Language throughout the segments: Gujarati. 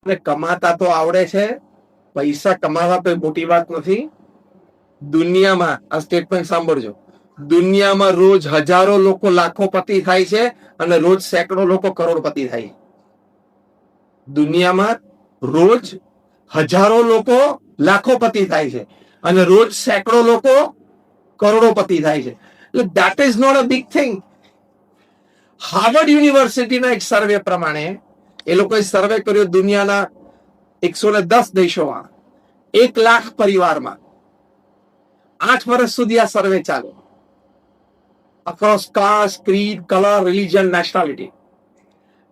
અને કમાતા તો આવડે છે, પૈસા કમાવા તો મોટી વાત નથી. દુનિયામાં આ સ્ટેટમેન્ટ સાંભળજો, દુનિયામાં રોજ હજારો લોકો લાખોપતિ થાય છે અને રોજ સેંકડો લોકો કરોડપતિ થાય છે. દુનિયામાં રોજ હજારો લોકો લાખોપતિ થાય છે અને રોજ સેંકડો લોકો કરોડોપતિ થાય છે. એટલે that is not a big thing. Harvard યુનિવર્સિટીના એક સર્વે પ્રમાણે એ લોકોએ સર્વે કર્યો દુનિયાના 110 દેશોમાં, 1 લાખ પરિવારમાં. 8 વર્ષ સુધી આ સર્વે ચાલ્યો, across caste, creed, color, religion, nationality.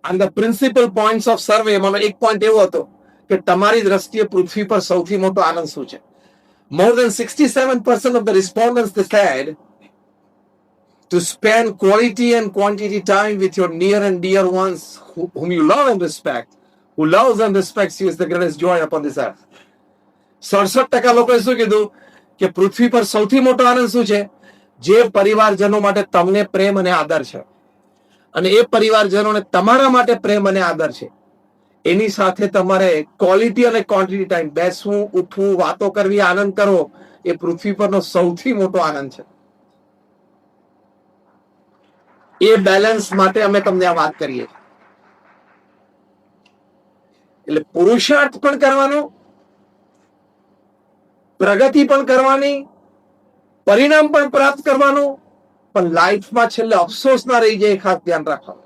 And the principal points of survey માં એક પોઈન્ટ એવો હતો કે તમારી દ્રષ્ટિએ પૃથ્વી પર સૌથી મોટો આનંદ શું છે? More than 67% of the respondents they said to spend quality and quantity time with your near and dear ones whom you love and respect. Who loves and respects you is the greatest joy upon this earth. 67% લોકોએ શું કીધું કે પૃથ્વી પર સૌથી મોટો આનંદ શું છે? જે પરિવારજનો માટે તમને પ્રેમ અને આદર છે અને એ પરિવારજનોને તમારા માટે પ્રેમ અને આદર છે, એની સાથે તમારે ક્વોલિટી અને ક્વોન્ટિટી ટાઈમ, બેસવું, ઉઠવું, વાતો કરવી, આનંદ કરવો, એ પૃથ્વી પરનો સૌથી મોટો આનંદ છે. એ બેલેન્સ માટે અમે તમને આ વાત કરીએ. એટલે પુરુષાર્થ પણ કરવાનો, પ્રગતિ પણ કરવાની, પરિણામ પણ પ્રાપ્ત કરવાનું, પણ લાઈફમાં છેલ્લે અફસોસ ના રહી જાય, ખાસ ધ્યાન રાખવાનું.